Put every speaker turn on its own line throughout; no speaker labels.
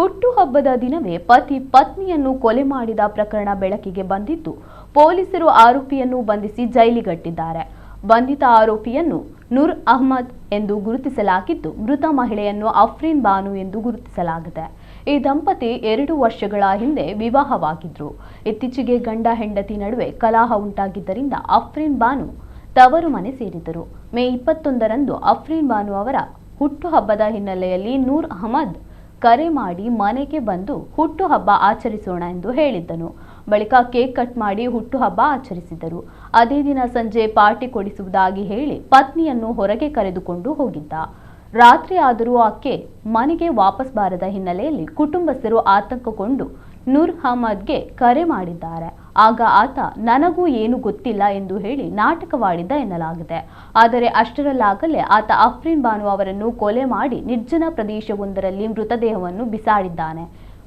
ಹುಟ್ಟುಹಬ್ಬದ ದಿನವೇ ಪತಿ ಪತ್ನಿಯನ್ನು ಕೊಲೆ ಮಾಡಿದ ಪ್ರಕರಣ ಬೆಳಕಿಗೆ ಬಂದಿದ್ದು, ಪೊಲೀಸರು ಆರೋಪಿಯನ್ನು ಬಂಧಿಸಿ ಜೈಲಿಗಟ್ಟಿದ್ದಾರೆ. ಬಂಧಿತ ಆರೋಪಿಯನ್ನು ನೂರ್ ಅಹ್ಮದ್ ಎಂದು ಗುರುತಿಸಲಾಗಿದ್ದು, ಮೃತ ಮಹಿಳೆಯನ್ನು ಅಫ್ರೀನ್ ಬಾನು ಎಂದು ಗುರುತಿಸಲಾಗಿದೆ. ಈ ದಂಪತಿ 2 ವರ್ಷಗಳ ಹಿಂದೆ ವಿವಾಹವಾಗಿದ್ರು. ಇತ್ತೀಚೆಗೆ ಗಂಡ ಹೆಂಡತಿ ನಡುವೆ ಕಲಹ ಉಂಟಾಗಿದ್ದರಿಂದ ಅಫ್ರೀನ್ ಬಾನು ತವರು ಮನೆ ಸೇರಿದರು. ಮೇ 21ರಂದು ಅಫ್ರೀನ್ ಬಾನು ಅವರ ಹುಟ್ಟುಹಬ್ಬದ ಹಿನ್ನೆಲೆಯಲ್ಲಿ ನೂರ್ ಅಹ್ಮದ್ ಕರೆ ಮಾಡಿ ಮನೆಗೆ ಬಂದು ಹುಟ್ಟುಹಬ್ಬ ಆಚರಿಸೋಣ ಎಂದು ಹೇಳಿದ್ದನು. ಬಳಿಕ ಕೇಕ್ ಕಟ್ ಮಾಡಿ ಹುಟ್ಟುಹಬ್ಬ ಆಚರಿಸಿದರು. ಅದೇ ದಿನ ಸಂಜೆ ಪಾರ್ಟಿ ಕೊಡಿಸುವುದಾಗಿ ಹೇಳಿ ಪತ್ನಿಯನ್ನು ಹೊರಗೆ ಕರೆದುಕೊಂಡು ಹೋಗಿದ್ದ. ರಾತ್ರಿ ಆದರೂ ಆಕೆ ಮನೆಗೆ ವಾಪಸ್ ಬಾರದ ಹಿನ್ನೆಲೆಯಲ್ಲಿ ಕುಟುಂಬಸ್ಥರು ಆತಂಕಗೊಂಡು ನೂರ್ ಅಹ್ಮದ್ಗೆ ಕರೆ ಮಾಡಿದ್ದಾರೆ. ಆಗ ಆತ ನನಗೂ ಏನು ಗೊತ್ತಿಲ್ಲ ಎಂದು ಹೇಳಿ ನಾಟಕವಾಡಿದ್ದ ಎನ್ನಲಾಗಿದೆ. ಆದರೆ ಅಷ್ಟರಲ್ಲಾಗಲೇ ಆತ ಅಫ್ರೀನ್ ಬಾನು ಅವರನ್ನು ಕೊಲೆ ಮಾಡಿ ನಿರ್ಜನ ಪ್ರದೇಶವೊಂದರಲ್ಲಿ ಮೃತದೇಹವನ್ನು ಬಿಸಾಡಿದ್ದಾನೆ.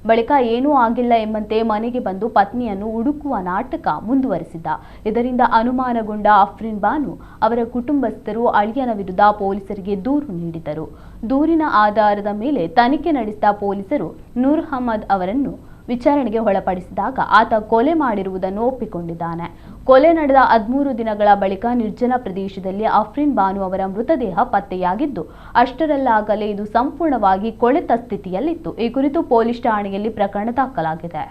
ಬಳಿಕ ಏನೂ ಆಗಿಲ್ಲ ಎಂಬಂತೆ ಮನೆಗೆ ಬಂದು ಪತ್ನಿಯನ್ನು ಹುಡುಕುವ ನಾಟಕ ಮುಂದುವರೆಸಿದ್ದ. ಇದರಿಂದ ಅನುಮಾನಗೊಂಡ ಅಫ್ರೀನ್ ಬಾನು ಅವರ ಕುಟುಂಬಸ್ಥರು ಅಳಿಯನ ವಿರುದ್ಧ ಪೊಲೀಸರಿಗೆ ದೂರು ನೀಡಿದರು. ದೂರಿನ ಆಧಾರದ ಮೇಲೆ ತನಿಖೆ ನಡೆಸಿದ ಪೊಲೀಸರು ನೂರ್ ಅಹ್ಮದ್ ಅವರನ್ನು ವಿಚಾರಣೆಗೆ ಒಳಪಡಿಸಿದಾಗ ಆತ ಕೊಲೆ ಮಾಡಿರುವುದನ್ನು ಒಪ್ಪಿಕೊಂಡಿದ್ದಾನೆ. ಕೊಲೆ ನಡೆದ 13 ದಿನಗಳ ಬಳಿಕ ನಿರ್ಜನ ಪ್ರದೇಶದಲ್ಲಿ ಅಫ್ರೀನ್ ಬಾನು ಅವರ ಮೃತದೇಹ ಪತ್ತೆಯಾಗಿದ್ದು, ಅಷ್ಟರಲ್ಲಾಗಲೇ ಇದು ಸಂಪೂರ್ಣವಾಗಿ ಕೊಳೆತ ಸ್ಥಿತಿಯಲ್ಲಿತ್ತು. ಈ ಕುರಿತು ಪೊಲೀಸ್ ಠಾಣೆಯಲ್ಲಿ ಪ್ರಕರಣ ದಾಖಲಾಗಿದೆ.